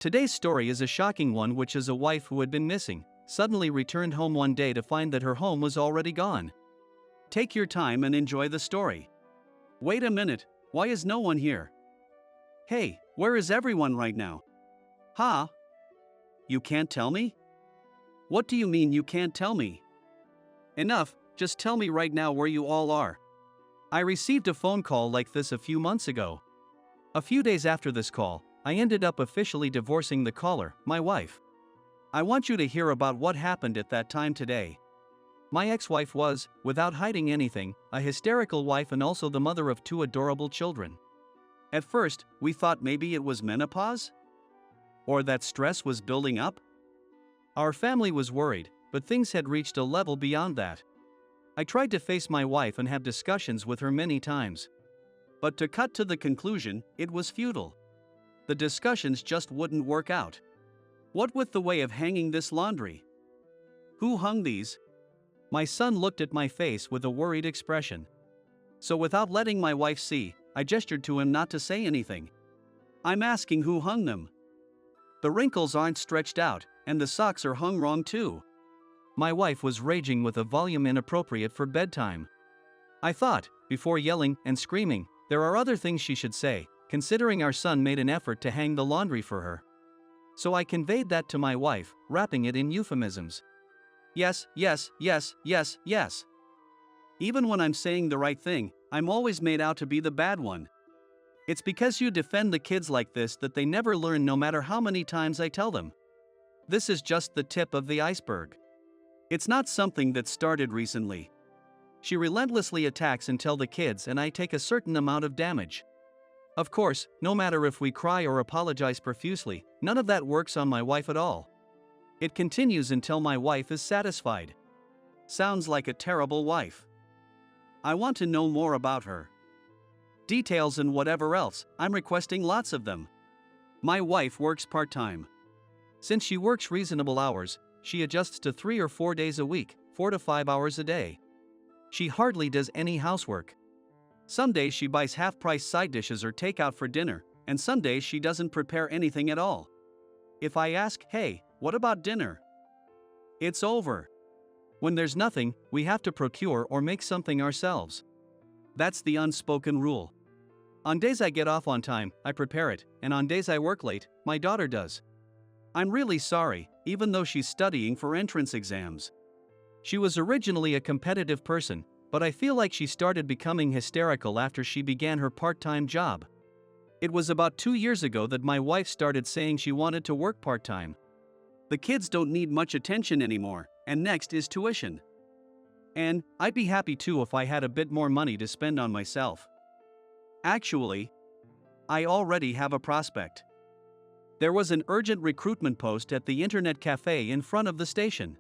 Today's story is a shocking one, which is a wife who had been missing, suddenly returned home one day to find that her home was already gone. Take your time and enjoy the story. Wait a minute, why is no one here? Hey, where is everyone right now? Huh? You can't tell me? What do you mean you can't tell me? Enough, just tell me right now where you all are. I received a phone call like this a few months ago. A few days after this call, I ended up officially divorcing the caller, my wife. I want you to hear about what happened at that time today. My ex-wife was, without hiding anything, a hysterical wife and also the mother of 2 adorable children. At first, we thought maybe it was menopause? Or that stress was building up? Our family was worried, but things had reached a level beyond that. I tried to face my wife and have discussions with her many times. But to cut to the conclusion, it was futile. The discussions just wouldn't work out. What with the way of hanging this laundry? Who hung these? My son looked at my face with a worried expression. So without letting my wife see, I gestured to him not to say anything. I'm asking who hung them. The wrinkles aren't stretched out, and the socks are hung wrong too. My wife was raging with a volume inappropriate for bedtime. I thought, before yelling and screaming, there are other things she should say, considering our son made an effort to hang the laundry for her. So I conveyed that to my wife, wrapping it in euphemisms. Yes, yes, yes, yes, yes. Even when I'm saying the right thing, I'm always made out to be the bad one. It's because you defend the kids like this that they never learn, no matter how many times I tell them. This is just the tip of the iceberg. It's not something that started recently. She relentlessly attacks until the kids and I take a certain amount of damage. Of course, no matter if we cry or apologize profusely, none of that works on my wife at all. It continues until my wife is satisfied. Sounds like a terrible wife. I want to know more about her. Details and whatever else, I'm requesting lots of them. My wife works part-time. Since she works reasonable hours, she adjusts to 3 or 4 days a week, 4 to 5 hours a day. She hardly does any housework. Some days she buys half-price side dishes or takeout for dinner, and some days she doesn't prepare anything at all. If I ask, hey, what about dinner? It's over. When there's nothing, we have to procure or make something ourselves. That's the unspoken rule. On days I get off on time, I prepare it, and on days I work late, my daughter does. I'm really sorry, even though she's studying for entrance exams. She was originally a competitive person, but I feel like she started becoming hysterical after she began her part-time job. It was about 2 years ago that my wife started saying she wanted to work part-time. The kids don't need much attention anymore, and next is tuition. And I'd be happy too if I had a bit more money to spend on myself. Actually, I already have a prospect. There was an urgent recruitment post at the internet cafe in front of the station.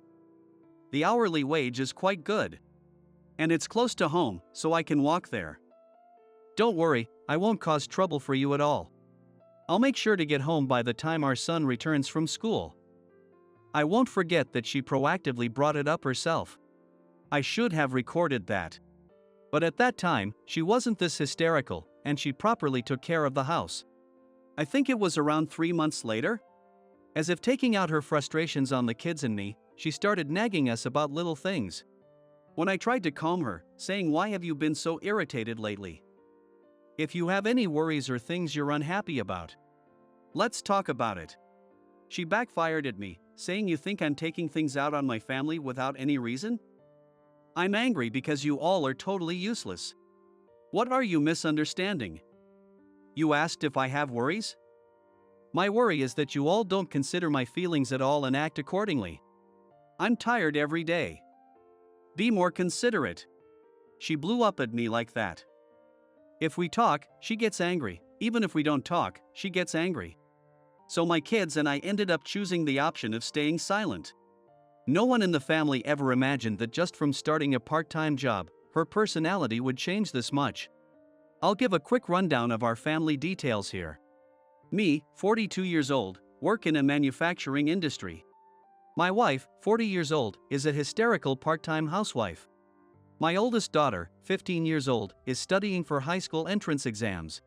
The hourly wage is quite good. And it's close to home, so I can walk there. Don't worry, I won't cause trouble for you at all. I'll make sure to get home by the time our son returns from school. I won't forget that she proactively brought it up herself. I should have recorded that. But at that time, she wasn't this hysterical, and she properly took care of the house. I think it was around 3 months later. As if taking out her frustrations on the kids and me, she started nagging us about little things. When I tried to calm her, saying, "Why have you been so irritated lately? If you have any worries or things you're unhappy about, let's talk about it." She backfired at me, saying, "You think I'm taking things out on my family without any reason? I'm angry because you all are totally useless. What are you misunderstanding? You asked if I have worries? My worry is that you all don't consider my feelings at all and act accordingly. I'm tired every day. Be more considerate." She blew up at me like that. If we talk, she gets angry. Even if we don't talk, she gets angry. So my kids and I ended up choosing the option of staying silent. No one in the family ever imagined that just from starting a part-time job, her personality would change this much. I'll give a quick rundown of our family details here. Me, 42 years old, work in a manufacturing industry. My wife, 40 years old, is a hysterical part-time housewife. My oldest daughter, 15 years old, is studying for high school entrance exams.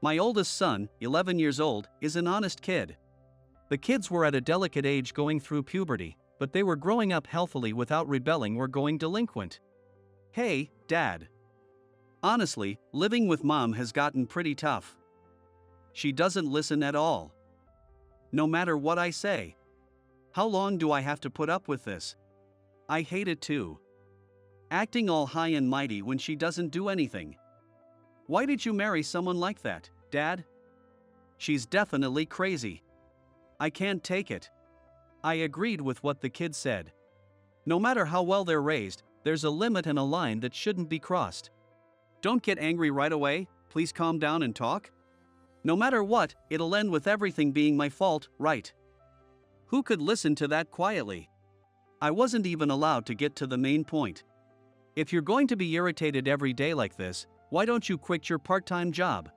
My oldest son, 11 years old, is an honest kid. The kids were at a delicate age going through puberty, but they were growing up healthily without rebelling or going delinquent. Hey, Dad. Honestly, living with Mom has gotten pretty tough. She doesn't listen at all. No matter what I say. How long do I have to put up with this? I hate it too. Acting all high and mighty when she doesn't do anything. Why did you marry someone like that, Dad? She's definitely crazy. I can't take it. I agreed with what the kids said. No matter how well they're raised, there's a limit and a line that shouldn't be crossed. Don't get angry right away, please calm down and talk. No matter what, it'll end with everything being my fault, right? Who could listen to that quietly? I wasn't even allowed to get to the main point. If you're going to be irritated every day like this, why don't you quit your part-time job?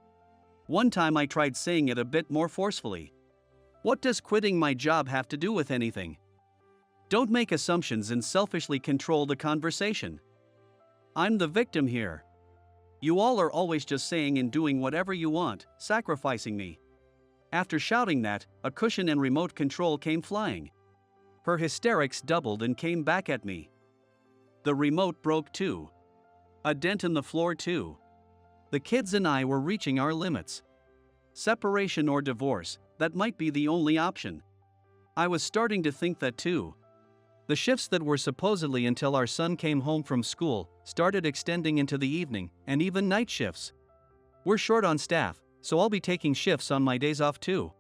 One time I tried saying it a bit more forcefully. What does quitting my job have to do with anything? Don't make assumptions and selfishly control the conversation. I'm the victim here. You all are always just saying and doing whatever you want, sacrificing me. After shouting that, a cushion and remote control came flying. Her hysterics doubled and came back at me. The remote broke too. A dent in the floor too. The kids and I were reaching our limits. Separation or divorce, that might be the only option. I was starting to think that too. The shifts that were supposedly until our son came home from school started extending into the evening, and even night shifts. We're short on staff, so I'll be taking shifts on my days off too.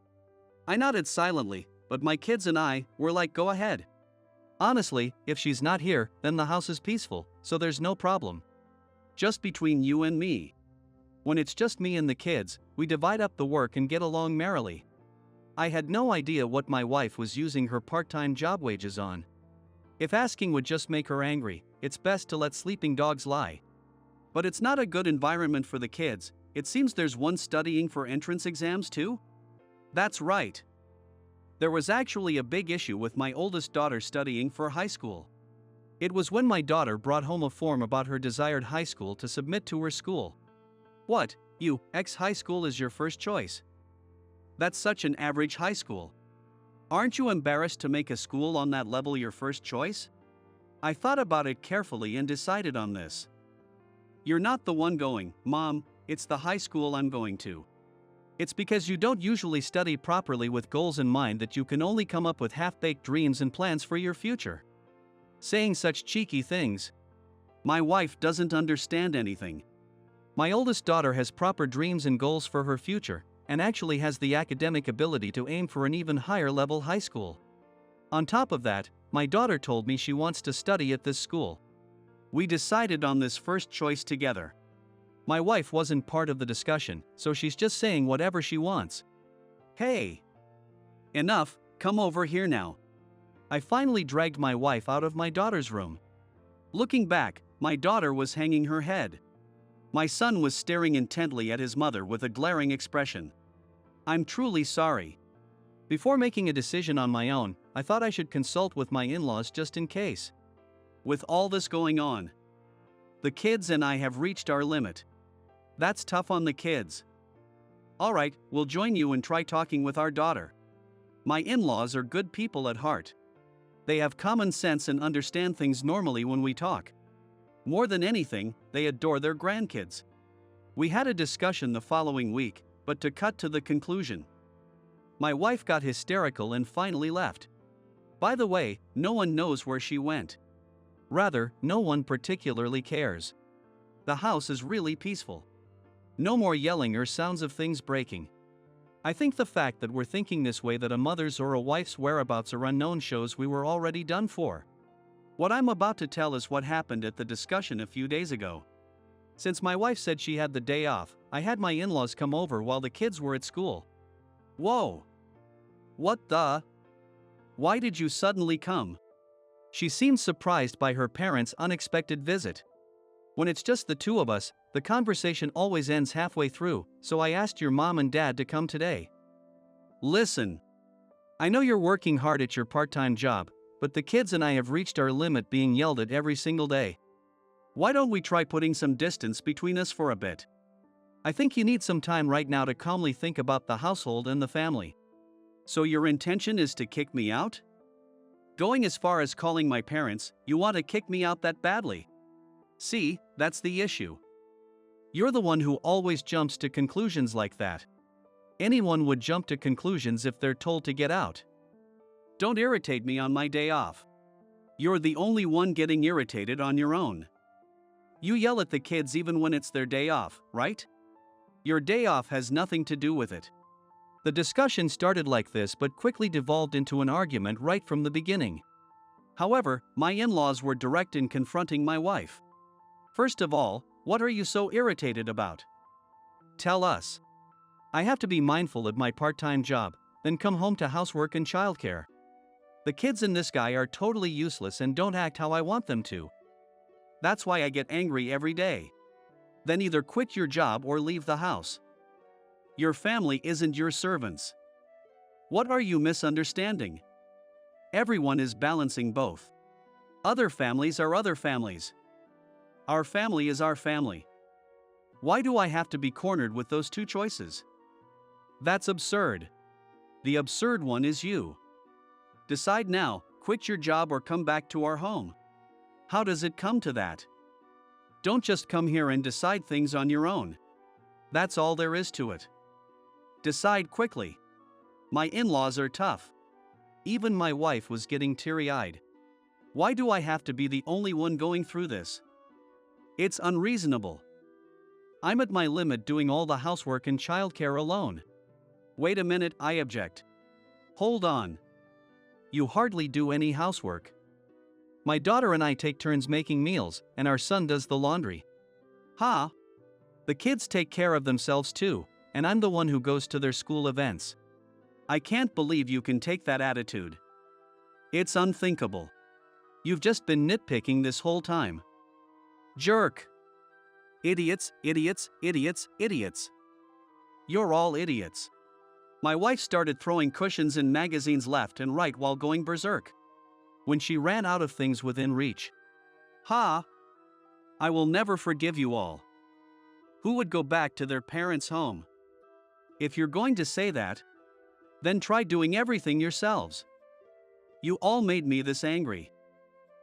I nodded silently, but my kids and I were like, go ahead. Honestly, if she's not here, then the house is peaceful, so there's no problem. Just between you and me. When it's just me and the kids, we divide up the work and get along merrily. I had no idea what my wife was using her part-time job wages on. If asking would just make her angry, it's best to let sleeping dogs lie. But it's not a good environment for the kids. It seems there's one studying for entrance exams too? That's right. There was actually a big issue with my oldest daughter studying for high school. It was when my daughter brought home a form about her desired high school to submit to her school. What, high school is your first choice? That's such an average high school. Aren't you embarrassed to make a school on that level your first choice? I thought about it carefully and decided on this. You're not the one going, Mom, it's the high school I'm going to. It's because you don't usually study properly with goals in mind that you can only come up with half-baked dreams and plans for your future. Saying such cheeky things. My wife doesn't understand anything. My oldest daughter has proper dreams and goals for her future, and actually has the academic ability to aim for an even higher level high school. On top of that, my daughter told me she wants to study at this school. We decided on this first choice together. My wife wasn't part of the discussion, so she's just saying whatever she wants. Hey! Enough, come over here now. I finally dragged my wife out of my daughter's room. Looking back, my daughter was hanging her head. My son was staring intently at his mother with a glaring expression. I'm truly sorry. Before making a decision on my own, I thought I should consult with my in-laws just in case. With all this going on, the kids and I have reached our limit. That's tough on the kids. Alright, we'll join you and try talking with our daughter. My in-laws are good people at heart. They have common sense and understand things normally when we talk. More than anything, they adore their grandkids. We had a discussion the following week, but to cut to the conclusion. My wife got hysterical and finally left. By the way, no one knows where she went. Rather, no one particularly cares. The house is really peaceful. No more yelling or sounds of things breaking. I think the fact that we're thinking this way that a mother's or a wife's whereabouts are unknown shows we were already done for. What I'm about to tell is what happened at the discussion a few days ago. Since my wife said she had the day off, I had my in-laws come over while the kids were at school. Whoa! What the? Why did you suddenly come? She seemed surprised by her parents' unexpected visit. When it's just the two of us, the conversation always ends halfway through, so I asked your mom and dad to come today. Listen. I know you're working hard at your part-time job, but the kids and I have reached our limit being yelled at every single day. Why don't we try putting some distance between us for a bit? I think you need some time right now to calmly think about the household and the family. So your intention is to kick me out? Going as far as calling my parents, you want to kick me out that badly. See, that's the issue. You're the one who always jumps to conclusions like that. Anyone would jump to conclusions if they're told to get out. Don't irritate me on my day off. You're the only one getting irritated on your own. You yell at the kids even when it's their day off, right? Your day off has nothing to do with it. The discussion started like this but quickly devolved into an argument right from the beginning. However, my in-laws were direct in confronting my wife. First of all, what are you so irritated about? Tell us. I have to be mindful of my part-time job, then come home to housework and childcare. The kids and this guy are totally useless and don't act how I want them to. That's why I get angry every day. Then either quit your job or leave the house. Your family isn't your servants. What are you misunderstanding? Everyone is balancing both. Other families are other families. Our family is our family. Why do I have to be cornered with those two choices? That's absurd. The absurd one is you. Decide now, quit your job or come back to our home. How does it come to that? Don't just come here and decide things on your own. That's all there is to it. Decide quickly. My in-laws are tough. Even my wife was getting teary-eyed. Why do I have to be the only one going through this? It's unreasonable. I'm at my limit doing all the housework and childcare alone. Wait a minute, I object. Hold on. You hardly do any housework. My daughter and I take turns making meals, and our son does the laundry. Ha! The kids take care of themselves too, and I'm the one who goes to their school events. I can't believe you can take that attitude. It's unthinkable. You've just been nitpicking this whole time. Jerk! Idiots, idiots, idiots, idiots. You're all idiots. My wife started throwing cushions and magazines left and right while going berserk. When she ran out of things within reach. Ha! I will never forgive you all. Who would go back to their parents' home? If you're going to say that, then try doing everything yourselves. You all made me this angry.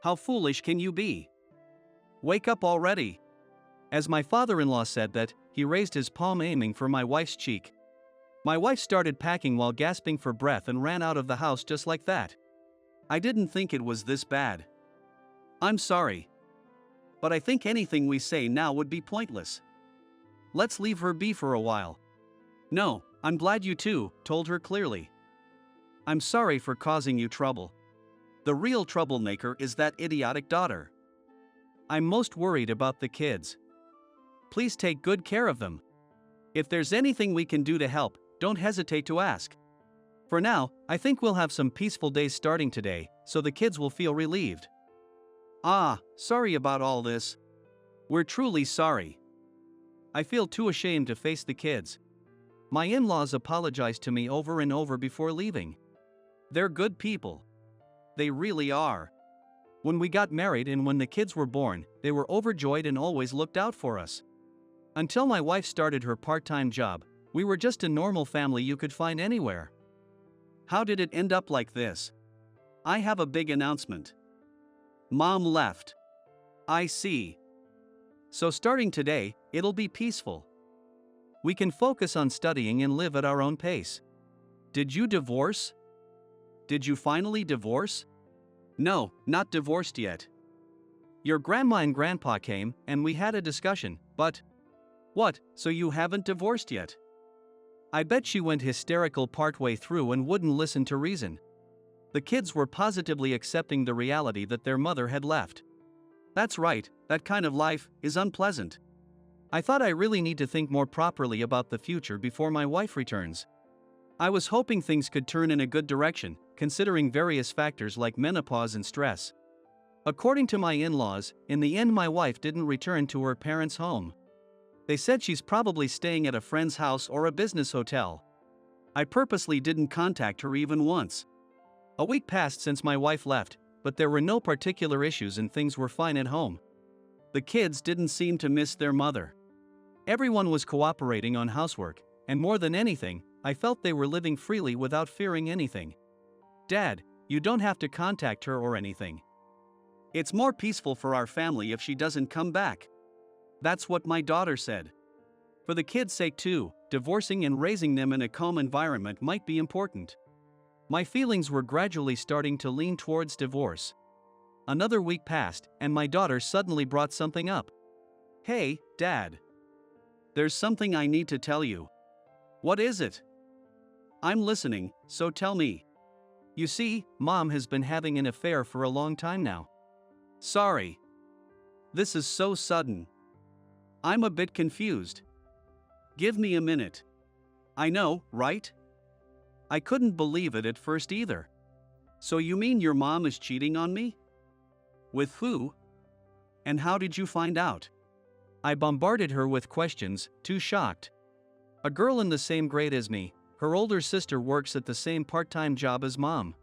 How foolish can you be? Wake up already. As my father-in-law said that, he raised his palm aiming for my wife's cheek. My wife started packing while gasping for breath and ran out of the house just like that. I didn't think it was this bad. I'm sorry. But I think anything we say now would be pointless. Let's leave her be for a while. No, I'm glad you two told her clearly. I'm sorry for causing you trouble. The real troublemaker is that idiotic daughter. I'm most worried about the kids. Please take good care of them. If there's anything we can do to help, don't hesitate to ask. For now, I think we'll have some peaceful days starting today, so the kids will feel relieved. Sorry about all this. We're truly sorry. I feel too ashamed to face the kids. My in-laws apologized to me over and over before leaving. They're good people. They really are. When we got married and when the kids were born, they were overjoyed and always looked out for us. Until my wife started her part-time job, we were just a normal family you could find anywhere. How did it end up like this? I have a big announcement. Mom left. I see. So starting today, it'll be peaceful. We can focus on studying and live at our own pace. Did you divorce? Did you finally divorce? No, not divorced yet. Your grandma and grandpa came, and we had a discussion, but... What, so you haven't divorced yet? I bet she went hysterical partway through and wouldn't listen to reason. The kids were positively accepting the reality that their mother had left. That's right, that kind of life is unpleasant. I thought I really need to think more properly about the future before my wife returns. I was hoping things could turn in a good direction, considering various factors like menopause and stress. According to my in-laws, in the end my wife didn't return to her parents' home. They said she's probably staying at a friend's house or a business hotel. I purposely didn't contact her even once. A week passed since my wife left, but there were no particular issues and things were fine at home. The kids didn't seem to miss their mother. Everyone was cooperating on housework, and more than anything, I felt they were living freely without fearing anything. Dad, you don't have to contact her or anything. It's more peaceful for our family if she doesn't come back. That's what my daughter said. For the kids' sake too, divorcing and raising them in a calm environment might be important. My feelings were gradually starting to lean towards divorce. Another week passed, and my daughter suddenly brought something up. Hey, Dad. There's something I need to tell you. What is it? I'm listening, so tell me. You see, Mom has been having an affair for a long time now. Sorry. This is so sudden. I'm a bit confused. Give me a minute. I know, right? I couldn't believe it at first either. So you mean your mom is cheating on me? With who? And how did you find out? I bombarded her with questions, too shocked. A girl in the same grade as me, her older sister works at the same part-time job as Mom.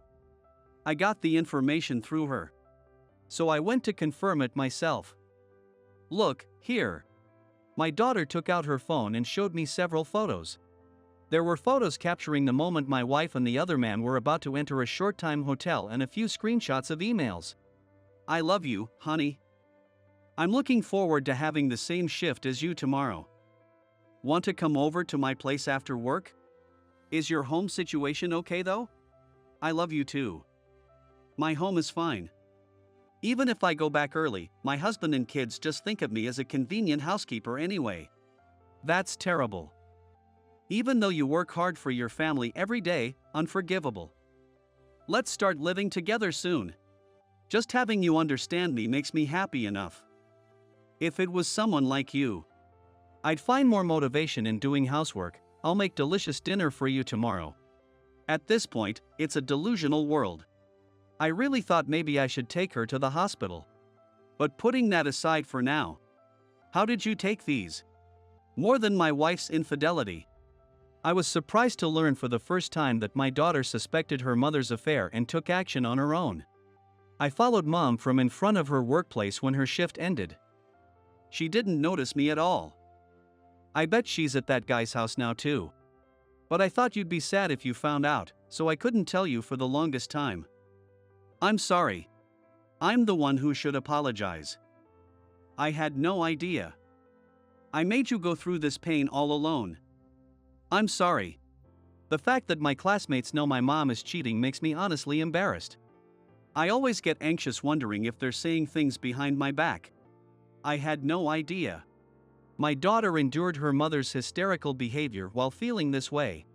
I got the information through her. So I went to confirm it myself. Look, here. My daughter took out her phone and showed me several photos. There were photos capturing the moment my wife and the other man were about to enter a short-time hotel and a few screenshots of emails. I love you, honey. I'm looking forward to having the same shift as you tomorrow. Want to come over to my place after work? Is your home situation okay though? I love you too. My home is fine. Even if I go back early, my husband and kids just think of me as a convenient housekeeper anyway. That's terrible. Even though you work hard for your family every day, unforgivable. Let's start living together soon. Just having you understand me makes me happy enough. If it was someone like you, I'd find more motivation in doing housework. I'll make delicious dinner for you tomorrow. At this point, it's a delusional world. I really thought maybe I should take her to the hospital. But putting that aside for now, how did you take these? More than my wife's infidelity. I was surprised to learn for the first time that my daughter suspected her mother's affair and took action on her own. I followed Mom from in front of her workplace when her shift ended. She didn't notice me at all. I bet she's at that guy's house now too. But I thought you'd be sad if you found out, so I couldn't tell you for the longest time. I'm sorry. I'm the one who should apologize. I had no idea. I made you go through this pain all alone. I'm sorry. The fact that my classmates know my mom is cheating makes me honestly embarrassed. I always get anxious wondering if they're saying things behind my back. I had no idea. My daughter endured her mother's hysterical behavior while feeling this way.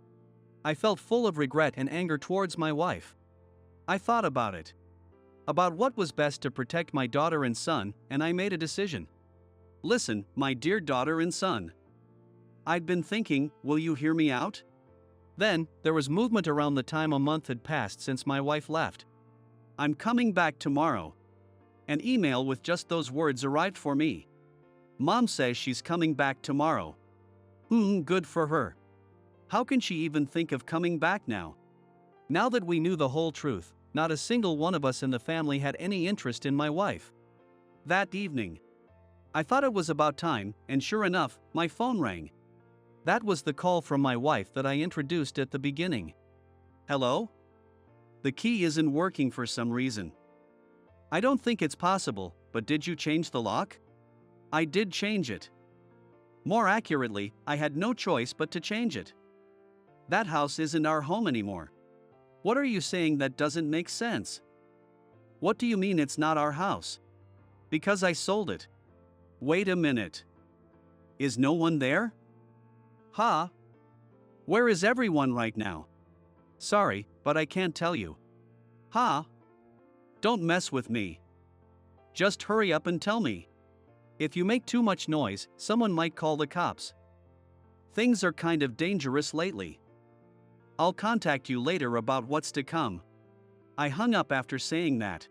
I felt full of regret and anger towards my wife. I thought about it. About what was best to protect my daughter and son, and I made a decision. Listen, my dear daughter and son. I'd been thinking, will you hear me out? Then, there was movement around the time a month had passed since my wife left. I'm coming back tomorrow. An email with just those words arrived for me. Mom says she's coming back tomorrow. Good for her. How can she even think of coming back now? Now that we knew the whole truth, not a single one of us in the family had any interest in my wife. That evening, I thought it was about time, and sure enough, my phone rang. That was the call from my wife that I introduced at the beginning. Hello? The key isn't working for some reason. I don't think it's possible, but did you change the lock? I did change it. More accurately, I had no choice but to change it. That house isn't our home anymore. What are you saying that doesn't make sense? What do you mean it's not our house? Because I sold it. Wait a minute. Is no one there? Huh? Where is everyone right now? Sorry, but I can't tell you. Huh? Don't mess with me. Just hurry up and tell me. If you make too much noise, someone might call the cops. Things are kind of dangerous lately. I'll contact you later about what's to come. I hung up after saying that.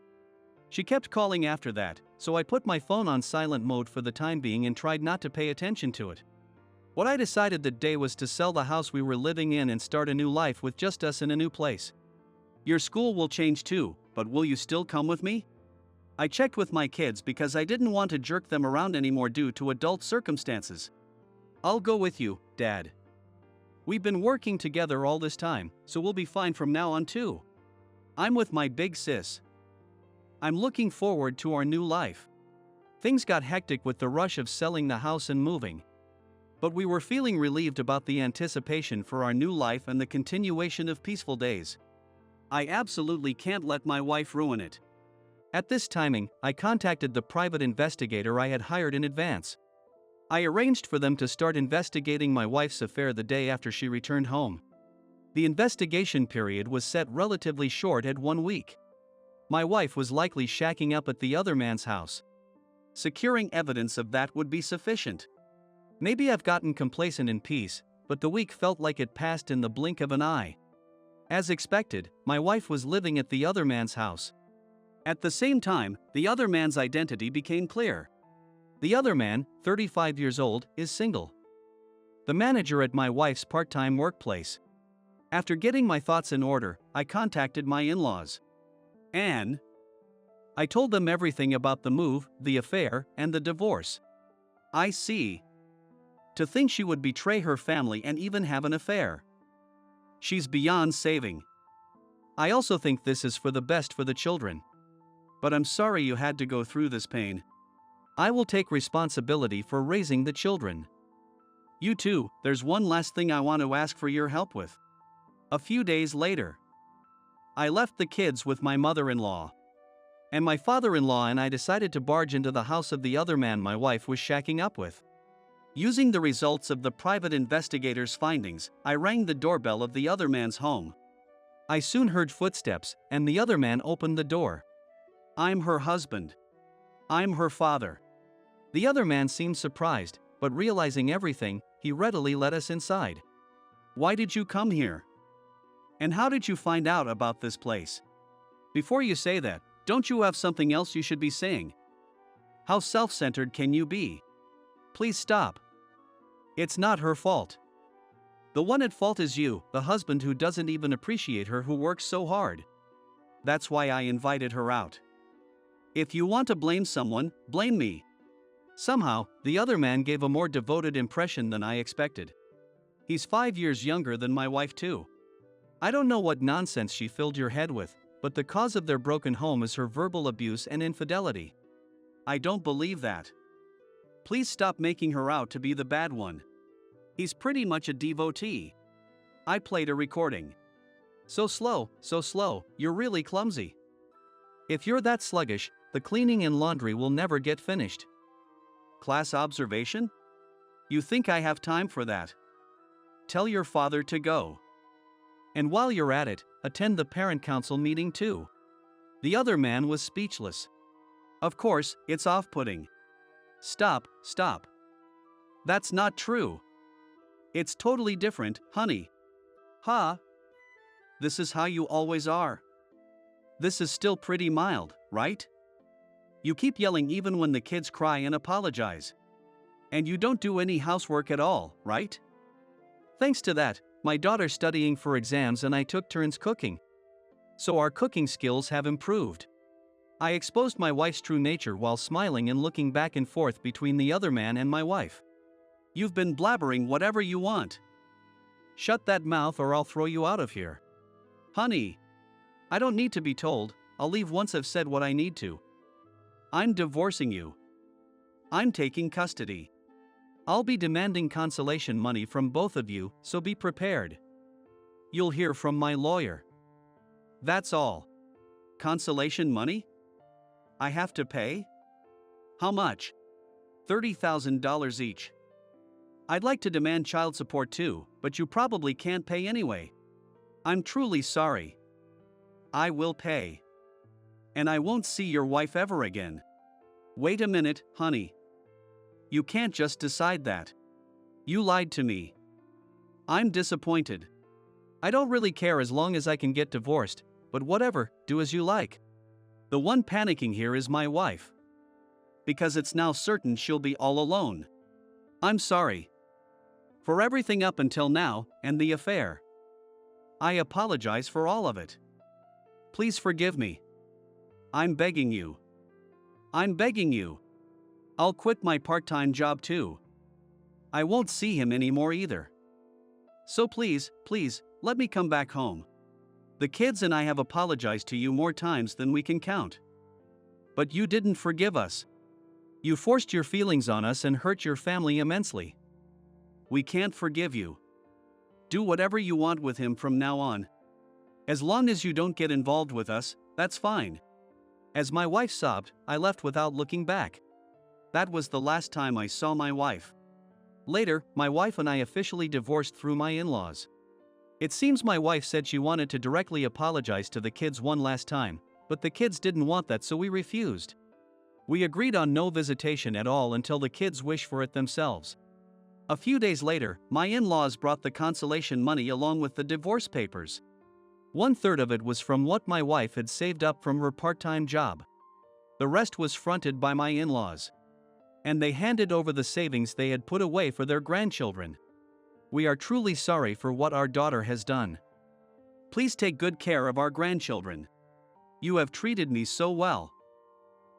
She kept calling after that, so I put my phone on silent mode for the time being and tried not to pay attention to it. What I decided that day was to sell the house we were living in and start a new life with just us in a new place. Your school will change too, but will you still come with me? I checked with my kids because I didn't want to jerk them around anymore due to adult circumstances. I'll go with you, Dad. We've been working together all this time, so we'll be fine from now on too. I'm with my big sis. I'm looking forward to our new life. Things got hectic with the rush of selling the house and moving. But we were feeling relieved about the anticipation for our new life and the continuation of peaceful days. I absolutely can't let my wife ruin it. At this timing, I contacted the private investigator I had hired in advance. I arranged for them to start investigating my wife's affair the day after she returned home. The investigation period was set relatively short at 1 week. My wife was likely shacking up at the other man's house. Securing evidence of that would be sufficient. Maybe I've gotten complacent in peace, but the week felt like it passed in the blink of an eye. As expected, my wife was living at the other man's house. At the same time, the other man's identity became clear. The other man, 35 years old, is single. The manager at my wife's part-time workplace. After getting my thoughts in order, I contacted my in-laws. And I told them everything about the move, the affair, and the divorce. I see. To think she would betray her family and even have an affair. She's beyond saving. I also think this is for the best for the children. But I'm sorry you had to go through this pain. I will take responsibility for raising the children. You too, there's one last thing I want to ask for your help with. A few days later, I left the kids with my mother-in-law. And my father-in-law and I decided to barge into the house of the other man my wife was shacking up with. Using the results of the private investigator's findings, I rang the doorbell of the other man's home. I soon heard footsteps, and the other man opened the door. I'm her husband. I'm her father. The other man seemed surprised, but realizing everything, he readily let us inside. Why did you come here? And how did you find out about this place? Before you say that, don't you have something else you should be saying? How self-centered can you be? Please stop. It's not her fault. The one at fault is you, the husband who doesn't even appreciate her, who works so hard. That's why I invited her out. If you want to blame someone, blame me. Somehow, the other man gave a more devoted impression than I expected. He's 5 years younger than my wife too. I don't know what nonsense she filled your head with, but the cause of their broken home is her verbal abuse and infidelity. I don't believe that. Please stop making her out to be the bad one. He's pretty much a devotee. I played a recording. So slow, you're really clumsy. If you're that sluggish, the cleaning and laundry will never get finished. Class observation? You think I have time for that? Tell your father to go. And while you're at it, attend the parent council meeting too. The other man was speechless. Of course, it's off-putting. Stop. That's not true. It's totally different, honey. Ha! This is how you always are. This is still pretty mild, right? You keep yelling even when the kids cry and apologize. And you don't do any housework at all, right? Thanks to that, my daughter's studying for exams and I took turns cooking. So our cooking skills have improved. I exposed my wife's true nature while smiling and looking back and forth between the other man and my wife. You've been blabbering whatever you want. Shut that mouth or I'll throw you out of here. Honey, I don't need to be told, I'll leave once I've said what I need to. I'm divorcing you. I'm taking custody. I'll be demanding consolation money from both of you, so be prepared. You'll hear from my lawyer. That's all. Consolation money? I have to pay? How much? $30,000 each. I'd like to demand child support too, but you probably can't pay anyway. I'm truly sorry. I will pay. And I won't see your wife ever again. Wait a minute, honey. You can't just decide that. You lied to me. I'm disappointed. I don't really care as long as I can get divorced, but whatever, do as you like. The one panicking here is my wife. Because it's now certain she'll be all alone. I'm sorry. For everything up until now, and the affair. I apologize for all of it. Please forgive me. I'm begging you. I'm begging you. I'll quit my part-time job too. I won't see him anymore either. So please, let me come back home. The kids and I have apologized to you more times than we can count. But you didn't forgive us. You forced your feelings on us and hurt your family immensely. We can't forgive you. Do whatever you want with him from now on. As long as you don't get involved with us, that's fine." As my wife sobbed, I left without looking back. That was the last time I saw my wife. Later, my wife and I officially divorced through my in-laws. It seems my wife said she wanted to directly apologize to the kids one last time, but the kids didn't want that, so we refused. We agreed on no visitation at all until the kids wish for it themselves. A few days later, my in-laws brought the consolation money along with the divorce papers. 1/3 of it was from what my wife had saved up from her part-time job. The rest was fronted by my in-laws. And they handed over the savings they had put away for their grandchildren. We are truly sorry for what our daughter has done. Please take good care of our grandchildren. You have treated me so well.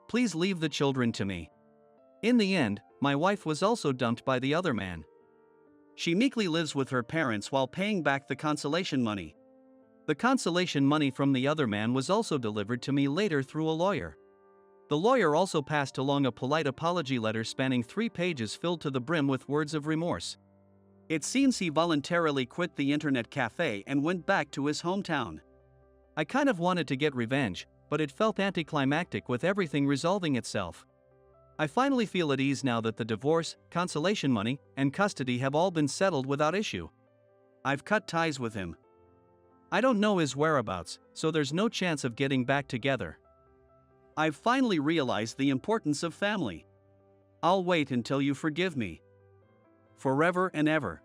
Please leave the children to me. In the end, my wife was also dumped by the other man. She meekly lives with her parents while paying back the consolation money. The consolation money from the other man was also delivered to me later through a lawyer. The lawyer also passed along a polite apology letter spanning 3 pages filled to the brim with words of remorse. It seems he voluntarily quit the internet cafe and went back to his hometown. I kind of wanted to get revenge, but it felt anticlimactic with everything resolving itself. I finally feel at ease now that the divorce, consolation money, and custody have all been settled without issue. I've cut ties with him. I don't know his whereabouts, so there's no chance of getting back together. I've finally realized the importance of family. I'll wait until you forgive me. Forever and ever.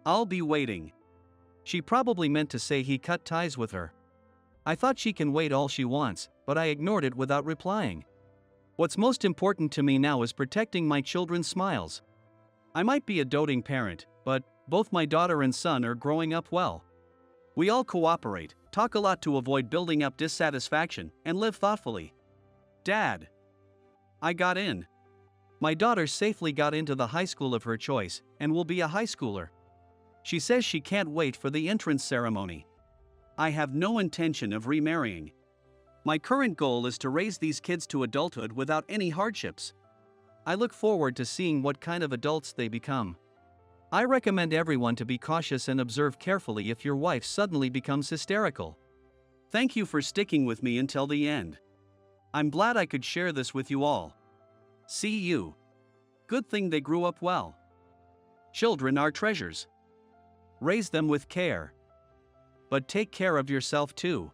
I'll be waiting. She probably meant to say he cut ties with her. I thought she can wait all she wants, but I ignored it without replying. What's most important to me now is protecting my children's smiles. I might be a doting parent, but both my daughter and son are growing up well. We all cooperate, talk a lot to avoid building up dissatisfaction, and live thoughtfully. Dad. I got in. My daughter safely got into the high school of her choice, and will be a high schooler. She says she can't wait for the entrance ceremony. I have no intention of remarrying. My current goal is to raise these kids to adulthood without any hardships. I look forward to seeing what kind of adults they become. I recommend everyone to be cautious and observe carefully if your wife suddenly becomes hysterical. Thank you for sticking with me until the end. I'm glad I could share this with you all. See you. Good thing they grew up well. Children are treasures. Raise them with care. But take care of yourself too.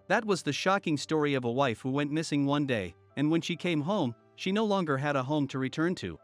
That was the shocking story of a wife who went missing one day, and when she came home, she no longer had a home to return to.